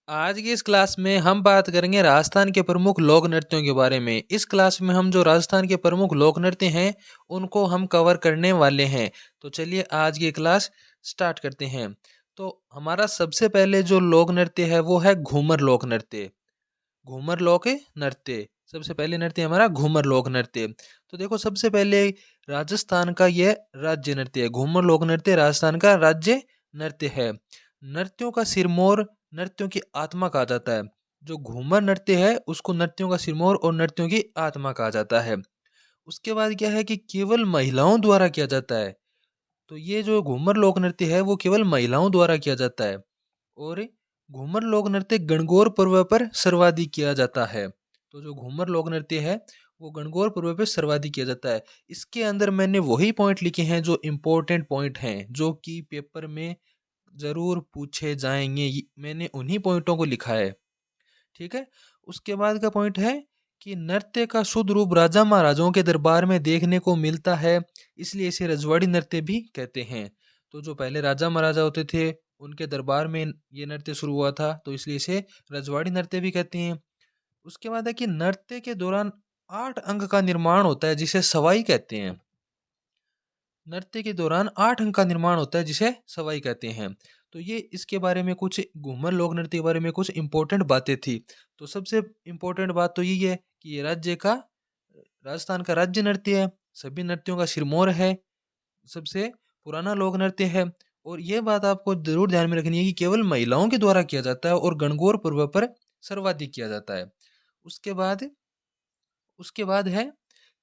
आज की इस क्लास में हम बात करेंगे राजस्थान के प्रमुख लोक नृत्यों के बारे में। इस क्लास में हम जो राजस्थान के प्रमुख लोक नृत्य हैं, उनको हम कवर करने वाले हैं। तो चलिए आज की क्लास स्टार्ट करते हैं। तो हमारा सबसे पहले जो लोक नृत्य है वो है घूमर लोक नृत्य। घूमर लोक नृत्य सबसे पहले नृत्य हमारा घूमर लोक नृत्य। तो देखो सबसे पहले राजस्थान का यह राज्य नृत्य है। घूमर लोक नृत्य राजस्थान का राज्य नृत्य है। नृत्यों का सिरमौर नृत्यों की आत्मा कहा जाता है। जो घूमर नृत्य है उसको नृत्यों का सिरमौर और नृत्यों की आत्मा कहा जाता है। उसके बाद क्या है कि केवल महिलाओं द्वारा किया जाता है। तो ये जो घूमर लोक नृत्य है वो केवल महिलाओं द्वारा किया जाता है। और घूमर लोक नृत्य गणगौर पर्व पर सर्वाधिक किया जाता है। तो जो घूमर लोक नृत्य है वो गणगौर पर्व पर सर्वाधिक किया जाता है। इसके अंदर मैंने वही पॉइंट लिखे हैं जो इम्पोर्टेंट पॉइंट हैं, जो कि पेपर में जरूर पूछे जाएंगे। मैंने उन्हीं पॉइंटों को लिखा है। ठीक है। उसके बाद का पॉइंट है कि नृत्य का शुद्ध रूप राजा महाराजाओं के दरबार में देखने को मिलता है, इसलिए इसे रजवाड़ी नृत्य भी कहते हैं। तो जो पहले राजा महाराजा होते थे उनके दरबार में ये नृत्य शुरू हुआ था, तो इसलिए इसे रजवाड़ी नृत्य भी कहते हैं। उसके बाद है कि नृत्य के दौरान 8 अंग का निर्माण होता है जिसे सवाई कहते हैं। नृत्य के दौरान 8 अंग का निर्माण होता है जिसे सवाई कहते हैं। तो ये इसके बारे में कुछ घूमर लोक नृत्य के बारे में कुछ इंपॉर्टेंट बातें थी। तो सबसे इम्पोर्टेंट बात तो यही है कि ये राज्य का राजस्थान का राज्य नृत्य है, सभी नृत्यों का सिरमौर है, सबसे पुराना लोक नृत्य है। और ये बात आपको जरूर ध्यान में रखनी है कि केवल महिलाओं के द्वारा किया जाता है और गणगौर पर्व पर सर्वाधिक किया जाता है। उसके बाद उसके बाद है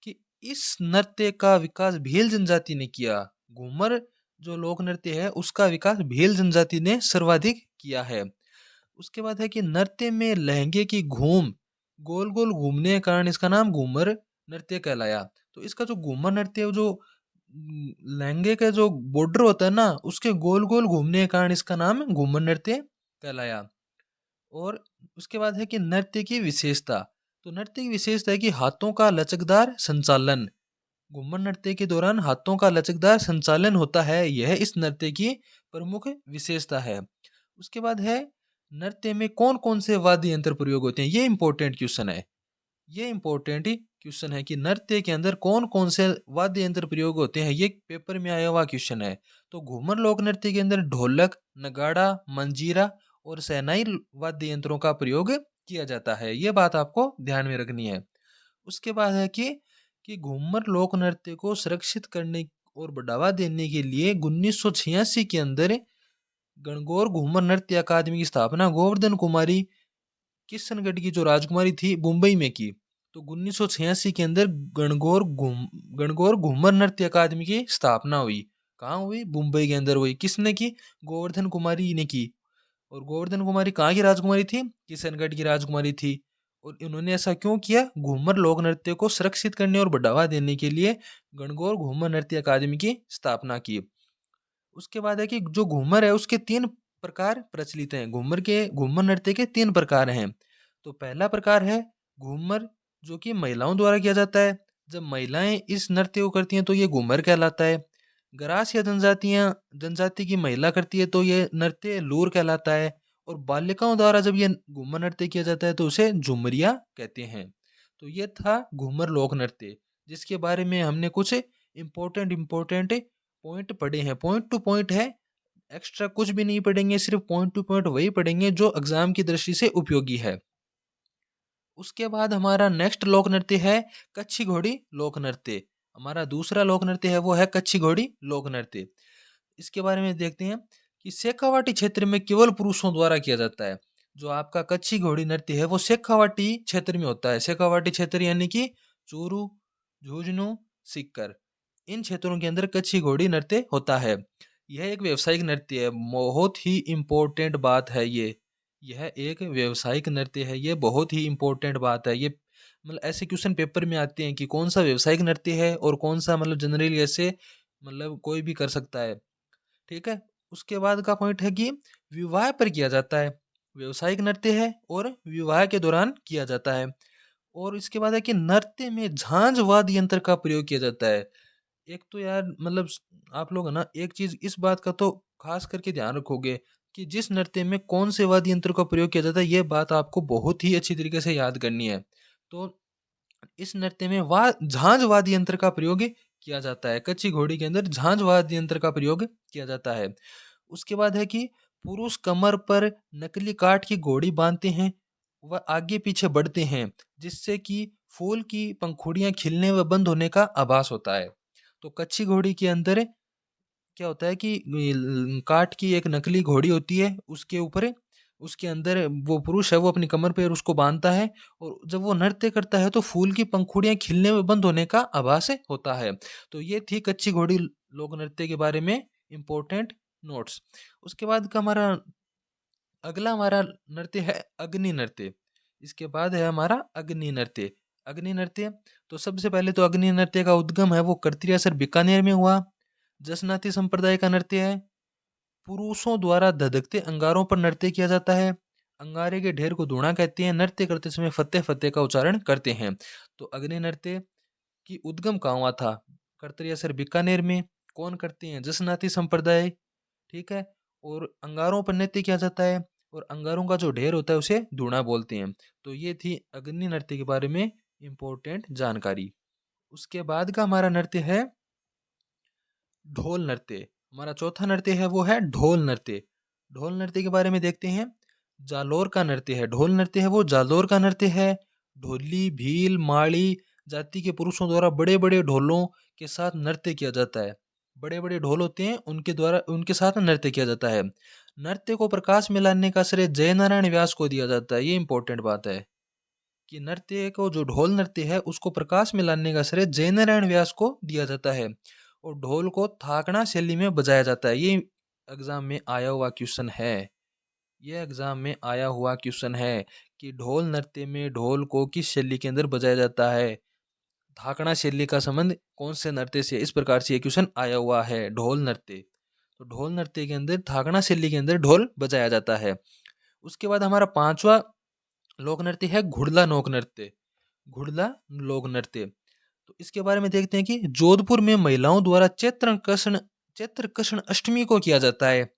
कि इस नृत्य का विकास भील जनजाति ने किया। घूमर जो लोक नृत्य है उसका विकास भील जनजाति ने सर्वाधिक किया है। उसके बाद है कि नृत्य में लहंगे की घूम गोल गोल घूमने के कारण इसका नाम घूमर नृत्य कहलाया। तो इसका जो घूमर नृत्य है, जो लहंगे का जो बॉर्डर होता है ना उसके गोल गोल घूमने के कारण इसका नाम घूमर नृत्य कहलाया। और उसके बाद है कि नृत्य की विशेषता। तो नृत्य की विशेषता है कि हाथों का लचकदार संचालन। घूमर नृत्य के दौरान हाथों का लचकदार संचालन होता है, यह इस नृत्य की प्रमुख विशेषता है। उसके बाद है नृत्य में कौन कौन से वाद्य यंत्र प्रयोग होते हैं। ये इंपॉर्टेंट क्वेश्चन है। ये इंपॉर्टेंट क्वेश्चन है कि नृत्य के अंदर कौन कौन से वाद्य यंत्र प्रयोग होते हैं। ये पेपर में आया हुआ क्वेश्चन है। तो घूमर लोक नृत्य के अंदर ढोलक, नगाड़ा, मंजीरा और शहनाई वाद्य यंत्रों का प्रयोग किया जाता है। ये बात आपको ध्यान में रखनी है। उसके बाद है कि घूमर लोक नृत्य को सुरक्षित करने और बढ़ावा देने के लिए 1986 के अंदर गणगौर घूमर नृत्य अकादमी की स्थापना गोवर्धन कुमारी किशनगढ़ की जो राजकुमारी थी मुंबई में की। तो 1986 के अंदर गणगौर घूमर नृत्य अकादमी की स्थापना हुई। कहाँ हुई? मुंबई के अंदर हुई। किसने की? गोवर्धन कुमारी ने की। और गोवर्धन कुमारी कहाँ की राजकुमारी थी? किशनगढ़ की राजकुमारी थी। और इन्होंने ऐसा क्यों किया? घूमर लोक नृत्य को सुरक्षित करने और बढ़ावा देने के लिए गणगौर घूमर नृत्य अकादमी की स्थापना की। उसके बाद है कि जो घूमर है उसके 3 प्रकार प्रचलित हैं। घूमर नृत्य के 3 प्रकार हैं। तो पहला प्रकार है घूमर जो कि महिलाओं द्वारा किया जाता है। जब महिलाएं इस नृत्य को करती हैं तो ये घूमर कहलाता है। ग्रास या जनजाति की महिला करती है तो ये नृत्य लूर कहलाता है। और बालिकाओं द्वारा जब ये घूमर नृत्य किया जाता है तो उसे झुमरिया कहते हैं। तो ये था घूमर लोक नृत्य, जिसके बारे में हमने कुछ इम्पोर्टेंट पॉइंट पढ़े हैं। पॉइंट टू पॉइंट है, एक्स्ट्रा कुछ भी नहीं पढ़ेंगे, सिर्फ पॉइंट टू पॉइंट वही पढ़ेंगे जो एग्जाम की दृष्टि से उपयोगी है। उसके बाद हमारा नेक्स्ट लोक नृत्य है कच्छी घोड़ी लोक नृत्य। हमारा दूसरा लोक नृत्य है वो है कच्छी घोड़ी लोक नृत्य। इसके बारे में देखते हैं कि शेखावाटी क्षेत्र में केवल पुरुषों द्वारा किया जाता है। जो आपका कच्छी घोड़ी नृत्य है वो शेखावाटी क्षेत्र में होता है। शेखावाटी क्षेत्र यानी कि चूरू, झुंझुनू, सीकर, इन क्षेत्रों के अंदर कच्छी घोड़ी नृत्य होता है। यह एक व्यावसायिक नृत्य है। बहुत ही इम्पोर्टेंट बात है ये। यह एक व्यावसायिक नृत्य है। ये बहुत ही इम्पोर्टेंट बात है। ये मतलब ऐसे क्वेश्चन पेपर में आते हैं कि कौन सा व्यावसायिक नृत्य है और कौन सा मतलब जनरली ऐसे मतलब कोई भी कर सकता है। ठीक है। उसके बाद का पॉइंट है कि विवाह पर किया जाता है। व्यावसायिक नृत्य है और विवाह के दौरान किया जाता है। और इसके बाद है कि नृत्य में झांझ वाद्य यंत्र का प्रयोग किया जाता है। एक तो यार मतलब आप लोग है ना एक चीज इस बात का तो खास करके ध्यान रखोगे। कि जिस नृत्य में कौन से वाद्य यंत्र का प्रयोग किया जाता है, ये बात आपको बहुत ही अच्छी तरीके से याद करनी है। तो इस नृत्य में झांझ वाद्य यंत्र का प्रयोग किया जाता है। कच्ची घोड़ी के अंदर झांझ वाद्य यंत्र का प्रयोग किया जाता है। उसके बाद है कि पुरुष कमर पर नकली काठ की घोड़ी बांधते हैं व आगे पीछे बढ़ते हैं, जिससे कि फूल की पंखुड़ियां खिलने व बंद होने का आभास होता है। तो कच्ची घोड़ी के अंदर क्या होता है कि काठ की एक नकली घोड़ी होती है, उसके ऊपर उसके अंदर वो पुरुष है, वो अपनी कमर पे उसको बांधता है, और जब वो नृत्य करता है तो फूल की पंखुड़ियां खिलने में बंद होने का आभास होता है। तो ये थी कच्ची घोड़ी लोक नृत्य के बारे में इम्पोर्टेंट नोट्स। उसके बाद का हमारा नृत्य है अग्नि नृत्य। इसके बाद है हमारा अग्नि नृत्य। अग्नि नृत्य, तो सबसे पहले तो अग्नि नृत्य का उद्गम है वो कर्तियासर बीकानेर में हुआ। जसनाती संप्रदाय का नृत्य है। पुरुषों द्वारा धधकते अंगारों पर नृत्य किया जाता है। अंगारे के ढेर को धूणा कहते हैं। नृत्य करते समय फतेह फतेह का उच्चारण करते हैं। तो अग्नि नृत्य की उद्गम कहाँ हुआ था? कर्तरियासर बीकानेर में। कौन करते हैं? जसनाती संप्रदाय। ठीक है। और अंगारों पर नृत्य किया जाता है, और अंगारों का जो ढेर होता है उसे धूणा बोलते हैं। तो ये थी अग्नि नृत्य के बारे में इंपॉर्टेंट जानकारी। उसके बाद का हमारा नृत्य है ढोल नृत्य। हमारा चौथा नृत्य है वो है ढोल नृत्य। ढोल नृत्य के बारे में देखते हैं। जालोर का नृत्य है ढोल नृत्य है वो जालोर का नृत्य है। ढोली भील माड़ी जाति के पुरुषों द्वारा बड़े बड़े ढोलों के साथ नृत्य किया जाता है। बड़े बड़े ढोल होते हैं, उनके द्वारा उनके साथ नृत्य किया जाता है। नृत्य को प्रकाश में लाने का श्रेय जय नारायण व्यास को दिया जाता है। ये इंपॉर्टेंट बात है कि नृत्य को, जो ढोल नृत्य है उसको प्रकाश में लाने का श्रेय जय नारायण व्यास को दिया जाता है। और ढोल को थाकड़ा शैली में बजाया जाता है। ये एग्जाम में आया हुआ क्वेश्चन है। ये एग्जाम में आया हुआ क्वेश्चन है कि ढोल नृत्य में ढोल को किस शैली के अंदर बजाया जाता है। थाकड़ा शैली का संबंध कौन से नृत्य से? इस प्रकार से ये क्वेश्चन आया हुआ है। ढोल नृत्य, तो ढोल नृत्य के अंदर थाकड़ा शैली के अंदर ढोल बजाया जाता है। उसके बाद हमारा पांचवा लोक नृत्य है घुड़ला लोक नृत्य। घुड़ला लोक नृत्य, तो इसके बारे में देखते हैं कि जोधपुर में महिलाओं द्वारा चैत्र कृष्ण अष्टमी को किया जाता है।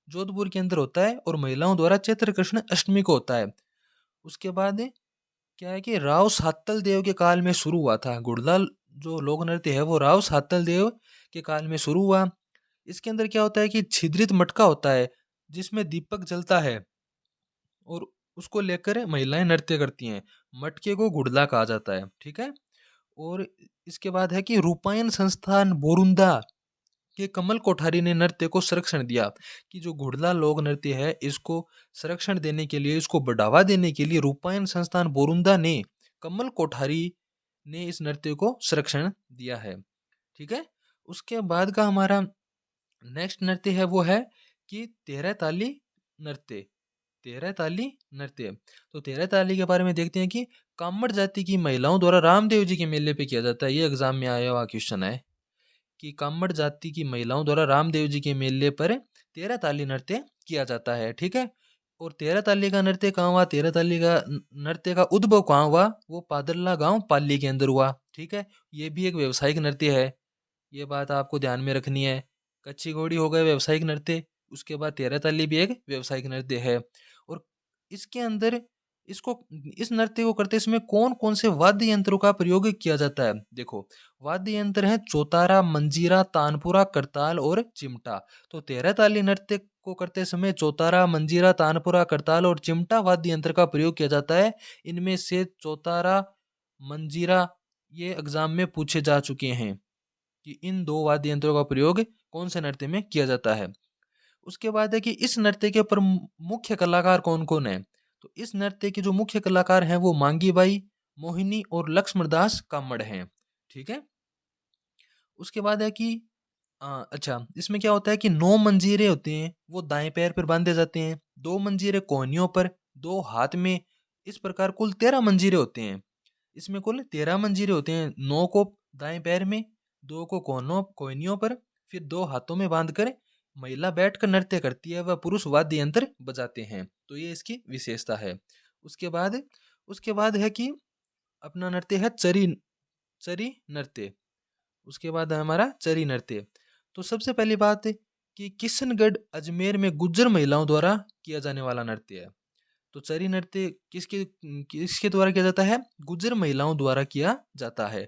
जोधपुर के अंदर होता है और महिलाओं द्वारा चैत्र कृष्ण अष्टमी को होता है। उसके बाद क्या है कि राव सातल देव के काल में शुरू हुआ था। गुड़ला जो लोक नृत्य है वो राव सातल देव के काल में शुरू हुआ। इसके अंदर क्या होता है कि छिद्रित मटका होता है जिसमें दीपक जलता है, और उसको लेकर महिलाएं नृत्य करती हैं। मटके को गुड़ला कहा जाता है। ठीक है। और इसके बाद है कि रूपायन संस्थान बोरुंदा के कमल कोठारी ने नृत्य को संरक्षण दिया। कि जो घुड़ला लोक नृत्य है इसको संरक्षण देने के लिए, इसको बढ़ावा देने के लिए रूपायन संस्थान बोरुंदा ने, कमल कोठारी ने इस नृत्य को संरक्षण दिया है। ठीक है। उसके बाद का हमारा नेक्स्ट नृत्य है वो है कि तेरह ताली नृत्य। तेरह ताली नृत्य, तो तेरह ताली के बारे में देखते हैं कि कामड़ जाति की महिलाओं द्वारा रामदेव जी के मेले पे किया जाता है। ये एग्जाम में आया हुआ क्वेश्चन है कि कामड़ जाति की महिलाओं द्वारा रामदेव जी के मेले पर तेरह ताली नृत्य किया जाता है। ठीक है। और तेरह ताली का नृत्य कहाँ हुआ? तेरह ताली का नृत्य का उद्भव कहाँ हुआ? वो पादरला गांव पाली के अंदर हुआ। ठीक है। ये भी एक व्यावसायिक नृत्य है, ये बात आपको ध्यान में रखनी है। कच्ची घोड़ी हो गए व्यावसायिक नृत्य, उसके बाद तेरह ताली भी एक व्यावसायिक नृत्य है। और इसके अंदर इसको इस नृत्य को करते समय कौन कौन से वाद्य यंत्रों का प्रयोग किया जाता है? देखो, वाद्य यंत्र है चौतारा, मंजीरा, तानपुरा, करताल और चिमटा। तो तेरह ताली नृत्य को करते समय चौतारा, मंजीरा, तानपुरा, करताल और चिमटा वाद्य यंत्र का प्रयोग किया जाता है। इनमें से चौतारा, मंजीरा ये एग्जाम में पूछे जा चुके हैं कि इन दो वाद्य यंत्रों का प्रयोग कौन से नृत्य में किया जाता है। उसके बाद है कि इस नृत्य के मुख्य कलाकार कौन कौन है? तो इस नृत्य के जो मुख्य कलाकार हैं वो मांगी बाई, मोहिनी और लक्ष्मणदास कामड़ हैं। ठीक है। उसके बाद है कि अच्छा, इसमें क्या होता है कि नौ मंजीरे होते हैं वो दाएं पैर पर बांधे जाते हैं, दो मंजीरे कोहनियों पर, दो हाथ में। इस प्रकार कुल 13 मंजीरे होते हैं। इसमें कुल 13 मंजीरे होते हैं। 9 को दाएं पैर में, 2 को कोहनियों पर, फिर 2 हाथों में बांधकर महिला बैठकर नृत्य करती है, वह पुरुष वाद्य यंत्र बजाते हैं। तो ये इसकी विशेषता है। उसके बाद उसके बाद है कि अपना नृत्य है चरी चरी नृत्य। उसके बाद है हमारा चरी नृत्य। तो सबसे पहली बात है कि किशनगढ़ अजमेर में गुज्जर महिलाओं द्वारा किया जाने वाला नृत्य है। तो चरी नृत्य किसके किसके द्वारा किया जाता है? गुज्जर महिलाओं द्वारा किया जाता है।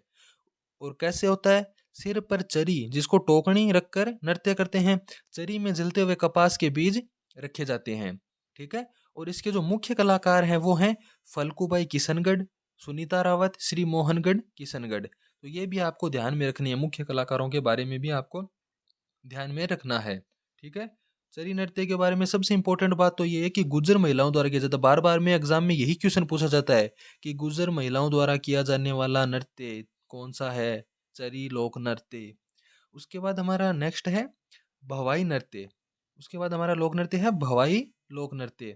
और कैसे होता है? सिर पर चरी जिसको टोकनी रखकर नृत्य करते हैं। चरी में जलते हुए कपास के बीज रखे जाते हैं। ठीक है। और इसके जो मुख्य कलाकार हैं वो हैं फल्गुबाई किशनगढ़, सुनीता रावत, श्री मोहनगढ़ किशनगढ़। तो ये भी आपको ध्यान में रखनी है, मुख्य कलाकारों के बारे में भी आपको ध्यान में रखना है। ठीक है। चरी नृत्य के बारे में सबसे इंपॉर्टेंट बात तो ये है कि गुज्जर महिलाओं द्वारा किया जाता है। बार बार में एग्जाम में यही क्वेश्चन पूछा जाता है कि गुज्जर महिलाओं द्वारा किया जाने वाला नृत्य कौन सा है? चरी लोक नृत्य। उसके बाद हमारा नेक्स्ट है भवाई नृत्य। उसके बाद हमारा लोक नृत्य है भवाई लोक नृत्य।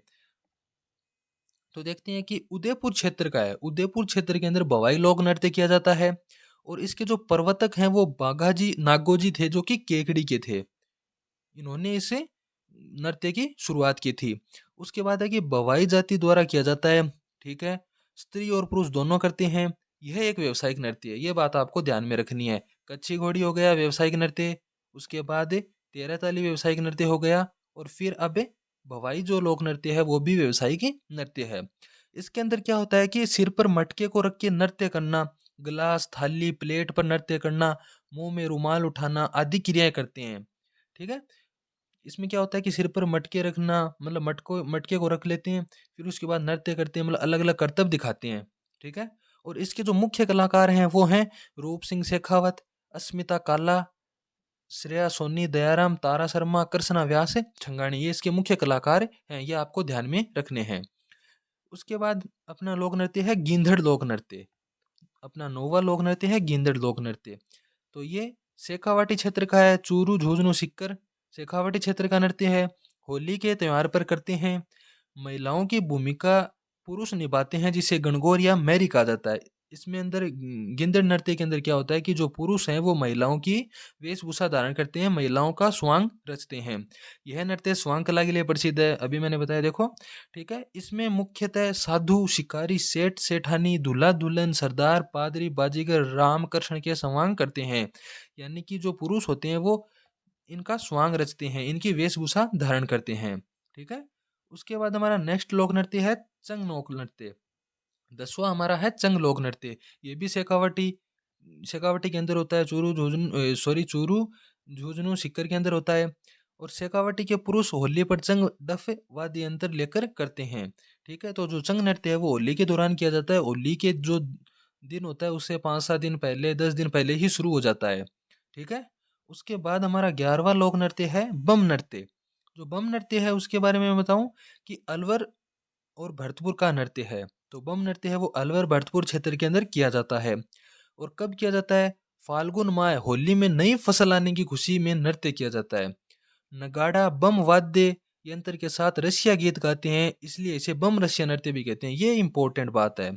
तो देखते हैं कि उदयपुर क्षेत्र का है। उदयपुर क्षेत्र के अंदर भवाई लोक नृत्य किया जाता है। और इसके जो प्रवर्तक हैं वो बाघाजी नागोजी थे, जो कि केकड़ी के थे। इन्होंने इसे नृत्य की शुरुआत की थी। उसके बाद है कि भवाई जाति द्वारा किया जाता है। ठीक है। स्त्री और पुरुष दोनों करते हैं। यह एक व्यावसायिक नृत्य है, ये बात आपको ध्यान में रखनी है। कच्ची घोड़ी हो गया व्यावसायिक नृत्य। उसके बाद तेरह ताली व्यावसायिक नृत्य हो गया। और फिर अब भवाई जो लोक नृत्य है वो भी व्यावसायिक नृत्य है। इसके अंदर क्या होता है कि सिर पर मटके को रख के नृत्य करना, गिलास थाली प्लेट पर नृत्य करना, मुंह में रुमाल उठाना आदि क्रियाएं करते हैं। ठीक है। इसमें क्या होता है कि सिर पर मटके रखना, मतलब मटके को रख लेते हैं, फिर उसके बाद नृत्य करते हैं, मतलब अलग अलग करतब दिखाते हैं। ठीक है। और इसके जो मुख्य कलाकार हैं वो हैं रूप सिंह शेखावत, अस्मिता काला, श्रेया सोनी, दयाराम, तारा शर्मा, कृष्णा व्यास, छंगाणी। ये इसके मुख्य कलाकार हैं, ये आपको ध्यान में रखने हैं। उसके बाद अपना लोक नृत्य है गींधड़ लोक नृत्य। अपना नौवा लोक नृत्य है गींधड़ लोक नृत्य। तो ये शेखावाटी क्षेत्र का है। चूरू झुंझुनू सिक्कर शेखावाटी क्षेत्र का नृत्य है। होली के त्योहार पर करते हैं। महिलाओं की भूमिका पुरुष निभाते हैं, जिसे गणगौर या मैरी कहा जाता है। इसमें अंदर गिंदड़ नृत्य के अंदर क्या होता है कि जो पुरुष हैं वो महिलाओं की वेशभूषा धारण करते हैं, महिलाओं का स्वांग रचते हैं। यह नृत्य स्वांग कला के लिए प्रसिद्ध है, अभी मैंने बताया देखो। ठीक है। इसमें मुख्यतः साधु, शिकारी, सेठ सेठानी, दूल्हा दुल्हन, सरदार, पादरी, बाजीगर, राम कृष्ण के स्वांग करते हैं। यानी कि जो पुरुष होते हैं वो इनका स्वांग रचते हैं, इनकी वेशभूषा धारण करते हैं। ठीक है। उसके बाद हमारा नेक्स्ट लोक नृत्य है चंग लोक नृत्य। 10वां हमारा है चंग लोक नृत्य। ये भी शेखावाटी शेखावाटी के अंदर होता है। चूरू झुंझुनू सीकर के अंदर होता है। और शेखावाटी के पुरुष होली पर चंग डफ वाद्य यंत्र लेकर करते हैं। ठीक है। तो जो चंग नृत्य है वो होली के दौरान किया जाता है। होली के जो दिन होता है उससे 5-7 दिन पहले, 10 दिन पहले ही शुरू हो जाता है। ठीक है। उसके बाद हमारा 11वां लोक नृत्य है बम नृत्य। जो बम नृत्य है उसके बारे में मैं बताऊं कि अलवर और भरतपुर का नृत्य है। तो बम नृत्य है वो अलवर भरतपुर क्षेत्र के अंदर किया जाता है। और कब किया जाता है? फाल्गुन माह होली में नई फसल आने की खुशी में नृत्य किया जाता है। नगाड़ा बम वाद्य यंत्र के साथ रसिया गीत गाते हैं, इसलिए इसे बम रसिया नृत्य भी कहते हैं। ये इंपॉर्टेंट बात है।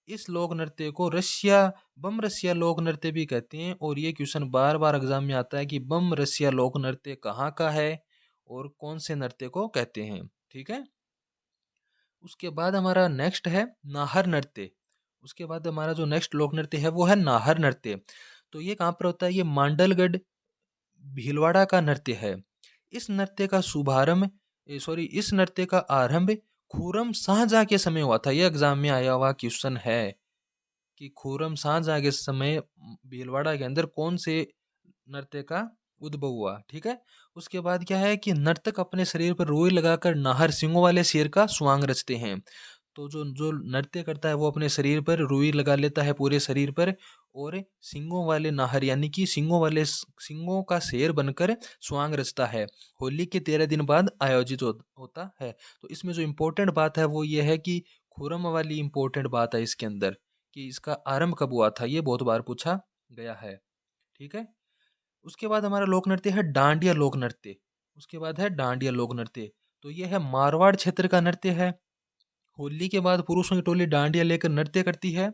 इस लोक नृत्य को रसिया बम रसिया लोक नृत्य भी कहते हैं। और ये क्वेश्चन बार बार एग्जाम में आता है कि बम रसिया लोक नृत्य कहाँ का है और कौन से नृत्य को कहते हैं। ठीक है। उसके बाद हमारा नेक्स्ट है नाहर नृत्य। उसके बाद हमारा जो नेक्स्ट लोक नृत्य है वो है नाहर नृत्य। तो ये कहाँ पर होता है? ये मांडलगढ़ भीलवाड़ा का नृत्य है। इस नृत्य का शुभारंभ इस नृत्य का आरंभ खुर्रम शाहजहां के समय हुआ था। यह एग्जाम में आया हुआ क्वेश्चन है कि खुर्रम शाहजहां के समय भीलवाड़ा के अंदर कौन से नृत्य का उद्भव हुआ। ठीक है। उसके बाद क्या है कि नर्तक अपने शरीर पर रुई लगाकर नाहर सिंगों वाले शेर का स्वांग रचते हैं। तो जो जो नृत्य करता है वो अपने शरीर पर रुई लगा लेता है पूरे शरीर पर, और सिंगों वाले नाहर यानी कि सिंगों का शेर बनकर स्वांग रचता है। होली के 13 दिन बाद आयोजित होता है। तो इसमें जो इम्पोर्टेंट बात है वो ये है कि खुरम वाली इम्पोर्टेंट बात है इसके अंदर कि इसका आरंभ कब हुआ था, ये बहुत बार पूछा गया है। ठीक है। उसके बाद हमारा लोक नृत्य है डांडिया लोक नृत्य। उसके बाद है डांडिया लोक नृत्य। तो ये है मारवाड़ क्षेत्र का नृत्य है। होली के बाद पुरुषों की टोली डांडिया लेकर नृत्य करती है।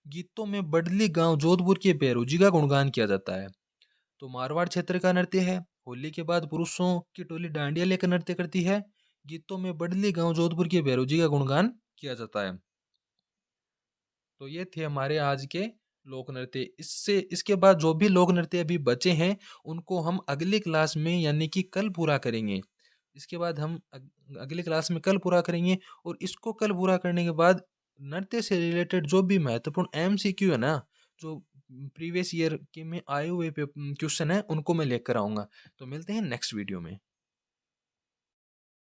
गीतों में बडली गांव जोधपुर के बैरोजी का गुणगान किया जाता है। तो मारवाड़ क्षेत्र का नृत्य है। होली के बाद पुरुषों की टोली डांडिया लेकर नृत्य करती है। गीतों में बडली गांव जोधपुर के बैरोजी का गुणगान किया जाता है। तो ये थे हमारे आज के लोक नृत्य। इससे इसके बाद जो भी लोक नृत्य अभी बचे हैं, उनको हम अगली क्लास में यानी कि कल पूरा करेंगे। इसके बाद हम अगली क्लास में कल पूरा करेंगे और इसको कल पूरा करने के बाद नृत्य से रिलेटेड जो भी महत्वपूर्ण एमसीक्यू है ना, जो प्रीवियस ईयर के में आए हुए क्वेश्चन है, उनको मैं लेकर आऊँगा। तो मिलते हैं नेक्स्ट वीडियो में।